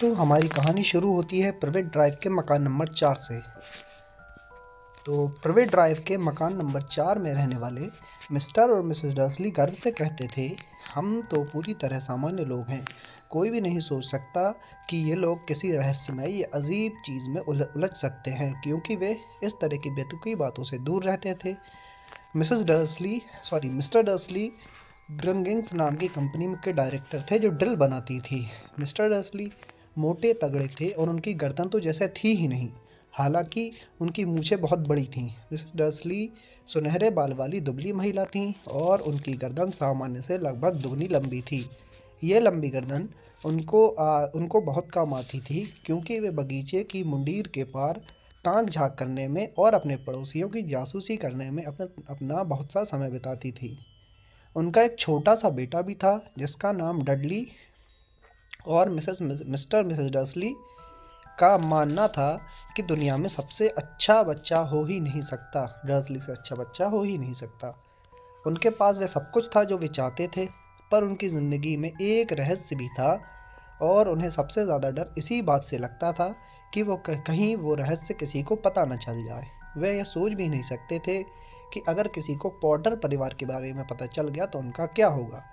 दोस्तों, हमारी कहानी शुरू होती है प्राइवेट ड्राइव के मकान नंबर 4 से। तो प्राइवेट ड्राइव के मकान नंबर 4 में रहने वाले मिस्टर और मिसेस डर्सली गर्व से कहते थे, हम तो पूरी तरह सामान्य लोग हैं। कोई भी नहीं सोच सकता कि ये लोग किसी रहस्यमयी अजीब चीज़ में उलझ सकते हैं, क्योंकि वे इस तरह की बेतुकी बातों से दूर रहते थे। मिस्टर डर्सली ग्रंगिंग्स नाम की कंपनी के डायरेक्टर थे जो ड्रिल बनाती थी। मिस्टर डर्सली मोटे तगड़े थे और उनकी गर्दन तो जैसे थी ही नहीं, हालांकि उनकी मूछें बहुत बड़ी थीं। मिसेस डर्सली सुनहरे बाल वाली दुबली महिला थीं और उनकी गर्दन सामान्य से लगभग दुगनी लंबी थी। ये लंबी गर्दन उनको बहुत काम आती थी, क्योंकि वे बगीचे की मुंडीर के पार ताक झाँक करने में और अपने पड़ोसियों की जासूसी करने में अपना बहुत सा समय बिताती थी। उनका एक छोटा सा बेटा भी था जिसका नाम डडली, और मिसेस डर्सली का मानना था कि दुनिया में सबसे अच्छा बच्चा हो ही नहीं सकता, डर्सली से अच्छा बच्चा हो ही नहीं सकता। उनके पास वह सब कुछ था जो वे चाहते थे, पर उनकी ज़िंदगी में एक रहस्य भी था और उन्हें सबसे ज़्यादा डर इसी बात से लगता था कि कहीं वो रहस्य किसी को पता न चल जाए। वे यह सोच भी नहीं सकते थे कि अगर किसी को पॉटर परिवार के बारे में पता चल गया तो उनका क्या होगा।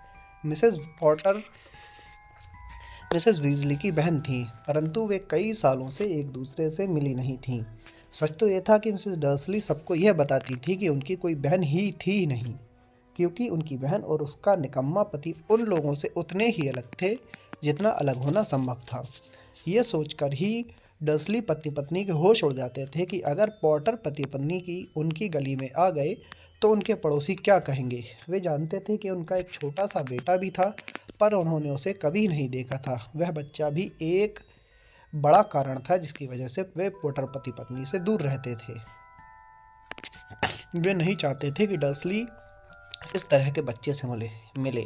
मिसेस पॉटर मिसेस वीजली की बहन थीं, परंतु वे कई सालों से एक दूसरे से मिली नहीं थीं। सच तो यह था कि मिसेस डर्सली सबको यह बताती थी कि उनकी कोई बहन ही थी ही नहीं, क्योंकि उनकी बहन और उसका निकम्मा पति उन लोगों से उतने ही अलग थे जितना अलग होना संभव था। ये सोचकर ही डर्सली पति पत्नी के होश उड़ जाते थे कि अगर पॉटर पति पत्नी की उनकी गली में आ गए तो उनके पड़ोसी क्या कहेंगे। वे जानते थे कि उनका एक छोटा सा बेटा भी था, पर उन्होंने उसे कभी नहीं देखा था। वह बच्चा भी एक बड़ा कारण था जिसकी वजह से वे पॉटर पति पत्नी से दूर रहते थे। वे नहीं चाहते थे कि डर्सली इस तरह के बच्चे से मिले।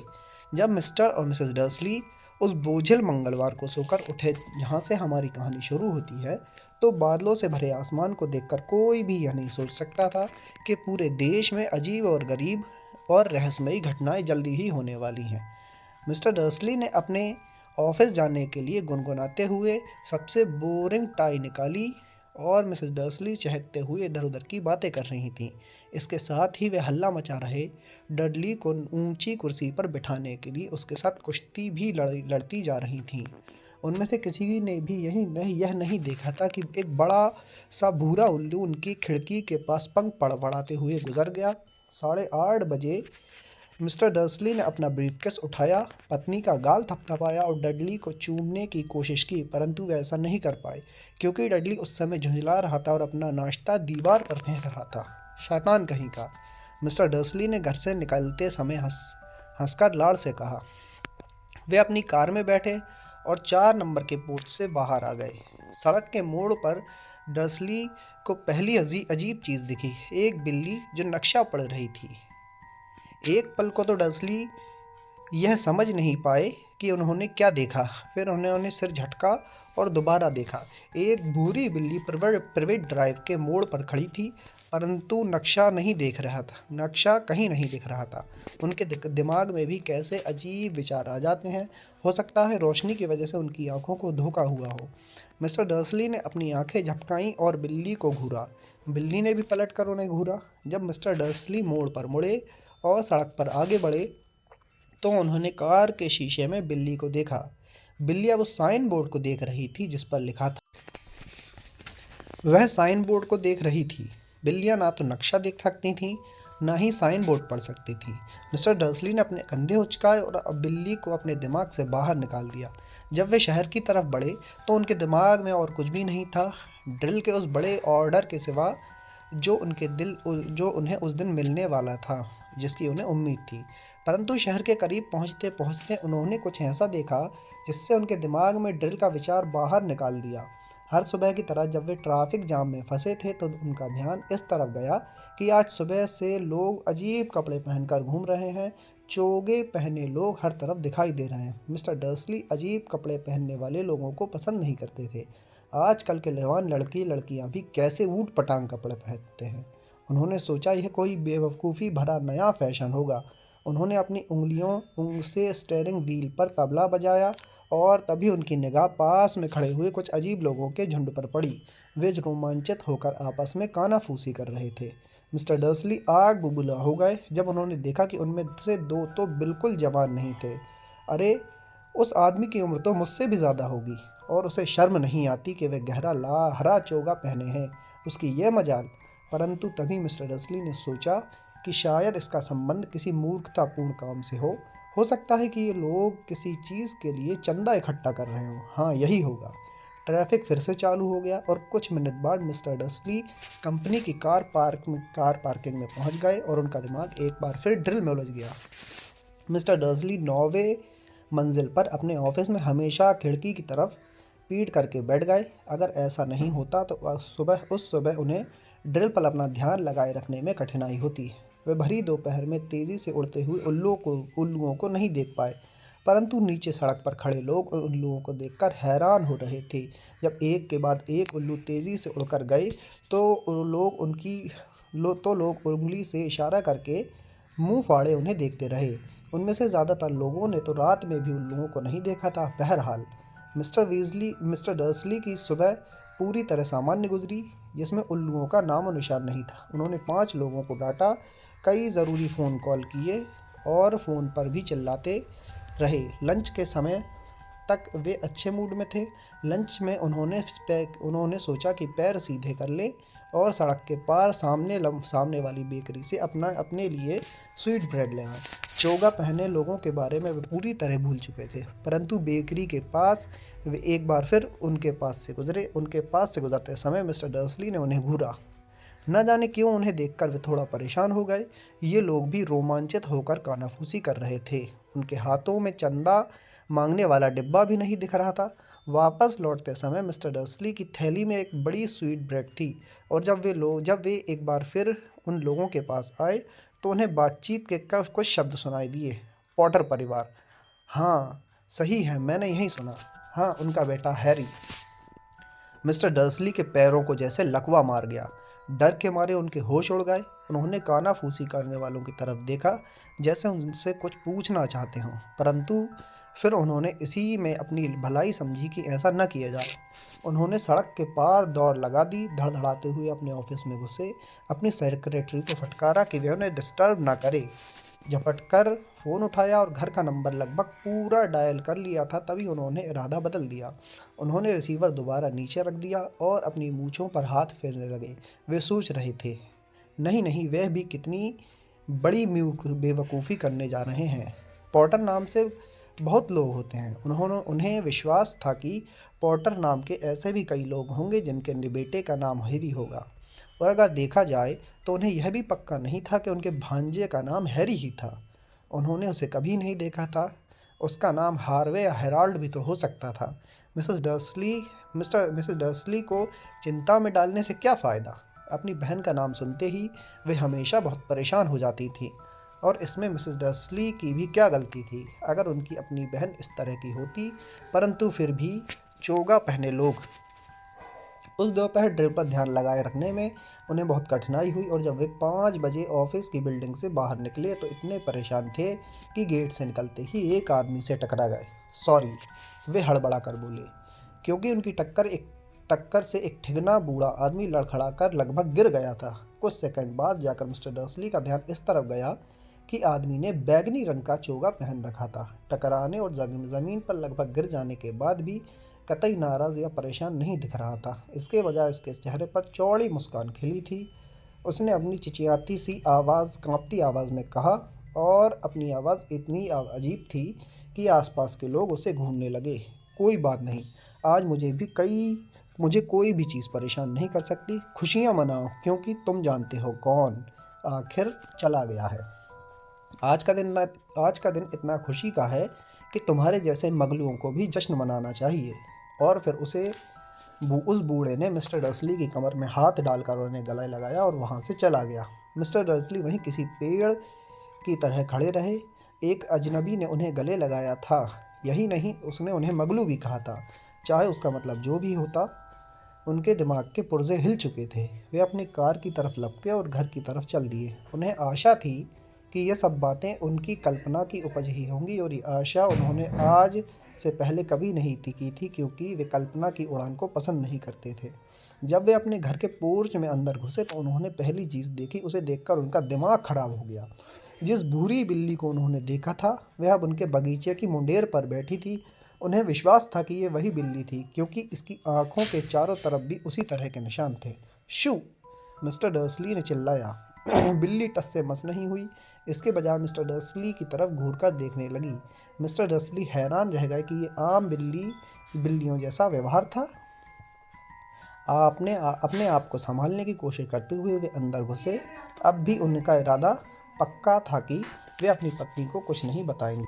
जब मिस्टर और मिसेस डर्सली उस बोझिल मंगलवार को सोकर उठे जहाँ से हमारी कहानी शुरू होती है, तो बादलों से भरे आसमान को देखकर कोई भी यह नहीं सोच सकता था कि पूरे देश में अजीब और गरीब और रहस्यमयी घटनाएं जल्दी ही होने वाली हैं। मिस्टर डर्सली ने अपने ऑफिस जाने के लिए गुनगुनाते हुए सबसे बोरिंग टाई निकाली और मिसेस डर्सली चहकते हुए इधर उधर की बातें कर रही थीं। इसके साथ ही वे हल्ला मचा रहे डडली को ऊंची कुर्सी पर बिठाने के लिए उसके साथ कुश्ती भी लड़ती जा रही थीं। उनमें से किसी ने भी यह नहीं देखा था कि एक बड़ा सा भूरा उल्लू उनकी खिड़की के पास पंख फड़फड़ाते हुए गुजर गया। 8:30 बजे मिस्टर डर्सली ने अपना ब्रीफकेस उठाया, पत्नी का गाल थपथपाया और डडली को चूमने की कोशिश की, परंतु वे ऐसा नहीं कर पाए क्योंकि डडली उस समय झुंझला रहा था और अपना नाश्ता दीवार पर फेंक रहा था। शैतान कहीं का, मिस्टर डर्सली ने घर से निकलते समय हंसकर लाड़ से कहा। वे अपनी कार में बैठे और 4 नंबर के पोर्च से बाहर आ गए। सड़क के मोड़ पर डर्सली को पहली अजीब चीज़ दिखी, एक बिल्ली जो नक्शा पढ़ रही थी। एक पल को तो डर्सली यह समझ नहीं पाए कि उन्होंने क्या देखा। फिर उन्होंने सिर झटका और दोबारा देखा। एक भूरी बिल्ली प्राइवेट ड्राइव के मोड़ पर खड़ी थी, परंतु नक्शा कहीं नहीं दिख रहा था। उनके दिमाग में भी कैसे अजीब विचार आ जाते हैं। हो सकता है रोशनी की वजह से उनकी आंखों को धोखा हुआ हो। मिस्टर डर्सली ने अपनी आंखें झपकाईं और बिल्ली को घूरा। बिल्ली ने भी पलट कर उन्हें घूरा। जब मिस्टर डर्सली मोड़ पर मुड़े और सड़क पर आगे बढ़े तो उन्होंने कार के शीशे में बिल्ली को देखा। बिल्ली अब उस साइन बोर्ड को देख रही थी जिस पर लिखा था। वह साइन बोर्ड को देख रही थी। बिल्लियां ना तो नक्शा देख सकती थीं, ना ही साइन बोर्ड पढ़ सकती थीं। मिस्टर डर्सली ने अपने कंधे उचकाए और अब बिल्ली को अपने दिमाग से बाहर निकाल दिया। जब वे शहर की तरफ बढ़े तो उनके दिमाग में और कुछ भी नहीं था, ड्रिल के उस बड़े ऑर्डर के सिवा जो उन्हें उस दिन मिलने वाला था, जिसकी उन्हें उम्मीद थी। परंतु शहर के करीब पहुंचते पहुंचते उन्होंने कुछ ऐसा देखा जिससे उनके दिमाग में ड्रिल का विचार बाहर निकाल दिया। हर सुबह की तरह जब वे ट्रैफिक जाम में फंसे थे तो उनका ध्यान इस तरफ गया कि आज सुबह से लोग अजीब कपड़े पहनकर घूम रहे हैं। चोगे पहने लोग हर तरफ दिखाई दे रहे हैं। मिस्टर डर्सली अजीब कपड़े पहनने वाले लोगों को पसंद नहीं करते थे। आजकल के जवान लड़कियां भी कैसे ऊट पटांग कपड़े पहनते हैं। उन्होंने सोचा यह कोई बेवकूफ़ी भरा नया फैशन होगा उन्होंने अपनी उंगलियों से स्टीयरिंग व्हील पर तबला बजाया और तभी उनकी निगाह पास में खड़े हुए कुछ अजीब लोगों के झुंड पर पड़ी। वे रोमांचित होकर आपस में कानाफूसी कर रहे थे। मिस्टर डर्सली आग बुबूला हो गए जब उन्होंने देखा कि उनमें से दो तो बिल्कुल जवान नहीं थे। अरे, उस आदमी की उम्र तो मुझसे भी ज़्यादा होगी और उसे शर्म नहीं आती कि वह गहरा हरा चोगा पहने हैं। उसकी यह मजाल। परंतु तभी मिस्टर डर्सली ने सोचा कि शायद इसका संबंध किसी मूर्खतापूर्ण काम से हो सकता है कि ये लोग किसी चीज़ के लिए चंदा इकट्ठा कर रहे हों। हाँ, यही होगा। ट्रैफिक फिर से चालू हो गया और कुछ मिनट बाद मिस्टर डर्सली कंपनी की कार पार्किंग में पहुंच गए और उनका दिमाग एक बार फिर ड्रिल में उलझ गया। मिस्टर डर्सली 9वें मंजिल पर अपने ऑफिस में हमेशा खिड़की की तरफ पीठ करके बैठ गए। अगर ऐसा नहीं होता तो उस सुबह उन्हें ड्रिल पर अपना ध्यान लगाए रखने में कठिनाई होती। वे भरी दोपहर में तेज़ी से उड़ते हुए उल्लुओं को नहीं देख पाए, परंतु नीचे सड़क पर खड़े लोग उन उल्लुओं को देखकर हैरान हो रहे थे। जब एक के बाद एक उल्लू तेज़ी से उड़कर गए तो लोग उंगली से इशारा करके मुंह फाड़े उन्हें देखते रहे। उनमें से ज़्यादातर लोगों ने तो रात में भी उल्लुओं को नहीं देखा था। बहरहाल मिस्टर डर्सली की सुबह पूरी तरह सामान्य गुजरी, जिसमें उल्लुओं का नामो निशान नहीं था। उन्होंने 5 लोगों को डांटा, कई ज़रूरी फ़ोन कॉल किए और फ़ोन पर भी चिल्लाते रहे। लंच के समय तक वे अच्छे मूड में थे। लंच में उन्होंने सोचा कि पैर सीधे कर लें और सड़क के पार सामने वाली बेकरी से अपने लिए स्वीट ब्रेड ले आए। चोगा पहने लोगों के बारे में वे पूरी तरह भूल चुके थे, परंतु बेकरी के पास वे एक बार फिर उनके पास से गुजरते समय मिस्टर डर्सली ने उन्हें घूरा। न जाने क्यों उन्हें देखकर वे थोड़ा परेशान हो गए। ये लोग भी रोमांचित होकर कानाफूसी कर रहे थे। उनके हाथों में चंदा मांगने वाला डिब्बा भी नहीं दिख रहा था। वापस लौटते समय मिस्टर डर्सली की थैली में एक बड़ी स्वीट ब्रेड थी और जब वे एक बार फिर उन लोगों के पास आए तो उन्हें बातचीत के कुछ शब्द सुनाई दिए। पॉटर परिवार। हाँ, सही है, मैंने यही सुना। हाँ, उनका बेटा हैरी। मिस्टर डर्सली के पैरों को जैसे लकवा मार गया। डर के मारे उनके होश उड़ गए। उन्होंने कानाफूसी करने वालों की तरफ देखा जैसे उनसे कुछ पूछना चाहते हों, परंतु फिर उन्होंने इसी में अपनी भलाई समझी कि ऐसा न किया जाए। उन्होंने सड़क के पार दौड़ लगा दी। धड़धड़ाते हुए अपने ऑफिस में घुसे। अपनी सेक्रेटरी को फटकारा कि वे उन्हें डिस्टर्ब न करे। झपट कर फ़ोन उठाया और घर का नंबर लगभग पूरा डायल कर लिया था। तभी उन्होंने इरादा बदल दिया। उन्होंने रिसीवर दोबारा नीचे रख दिया और अपनी मूँछों पर हाथ फेरने लगे। वे सोच रहे थे, नहीं, वह भी कितनी बड़ी बेवकूफ़ी करने जा रहे हैं। पॉटर नाम से बहुत लोग होते हैं। उन्हें विश्वास था कि पॉटर नाम के ऐसे भी कई लोग होंगे जिनके बेटे का नाम हैरी होगा, और अगर देखा जाए तो उन्हें यह भी पक्का नहीं था कि उनके भांजे का नाम हैरी ही था। उन्होंने उसे कभी नहीं देखा था। उसका नाम हार्वे या हेराल्ड भी तो हो सकता था। मिसेस डर्सली को चिंता में डालने से क्या फ़ायदा। अपनी बहन का नाम सुनते ही वे हमेशा बहुत परेशान हो जाती थी, और इसमें मिसेस डर्सली की भी क्या गलती थी अगर उनकी अपनी बहन इस तरह की होती। परंतु फिर भी चोगा पहने लोग उस दोपहर ड्रिल पर ध्यान लगाए रखने में उन्हें बहुत कठिनाई हुई, और जब वे 5 बजे ऑफिस की बिल्डिंग से बाहर निकले तो इतने परेशान थे कि गेट से निकलते ही एक आदमी से टकरा गए। सॉरी, वे हड़बड़ा कर बोले, क्योंकि उनकी टक्कर से एक ठिगना बूढ़ा आदमी लड़खड़ाकर लगभग गिर गया था। कुछ सेकंड बाद जाकर मिस्टर डर्सली का ध्यान इस तरफ गया कि आदमी ने बैगनी रंग का चोगा पहन रखा था। टकराने और ज़मीन पर लगभग गिर जाने के बाद भी कतई नाराज़ या परेशान नहीं दिख रहा था। इसके बजाय उसके चेहरे पर चौड़ी मुस्कान खिली थी। उसने अपनी कांपती आवाज़ में कहा, और अपनी आवाज़ इतनी अजीब थी कि आसपास के लोग उसे घूरने लगे। कोई बात नहीं, आज मुझे कोई भी चीज़ परेशान नहीं कर सकती। खुशियाँ मनाओ, क्योंकि तुम जानते हो कौन आखिर चला गया है। आज का दिन इतना खुशी का है कि तुम्हारे जैसे मगलुओं को भी जश्न मनाना चाहिए। और फिर उस बूढ़े ने मिस्टर डर्सली की कमर में हाथ डालकर उन्हें गले लगाया और वहाँ से चला गया। मिस्टर डर्सली वहीं किसी पेड़ की तरह खड़े रहे। एक अजनबी ने उन्हें गले लगाया था, यही नहीं, उसने उन्हें मगलू भी कहा था। चाहे उसका मतलब जो भी होता, उनके दिमाग के पुर्जे हिल चुके थे। वे अपनी कार की तरफ लपके और घर की तरफ चल दिए। उन्हें आशा थी कि ये सब बातें उनकी कल्पना की उपज ही होंगी और ये आशा उन्होंने आज से पहले कभी नहीं की थी, क्योंकि वे कल्पना की उड़ान को पसंद नहीं करते थे। जब वे अपने घर के पोर्च में अंदर घुसे तो उन्होंने पहली चीज़ देखी, उसे देखकर उनका दिमाग खराब हो गया। जिस भूरी बिल्ली को उन्होंने देखा था वह अब उनके बगीचे की मुंडेर पर बैठी थी। उन्हें विश्वास था कि ये वही बिल्ली थी, क्योंकि इसकी आंखों के चारों तरफ भी उसी तरह के निशान थे। शू! मिस्टर डर्सली ने चिल्लाया। बिल्ली टस से मस नहीं हुई, इसके बजाय मिस्टर डर्सली की तरफ घूरकर देखने लगी। मिस्टर डर्सली हैरान रह गए कि ये आम बिल्लियों जैसा व्यवहार था। अपने आप को संभालने की कोशिश करते हुए वे अंदर घुसे। अब भी उनका इरादा पक्का था कि वे अपनी पत्नी को कुछ नहीं बताएंगे।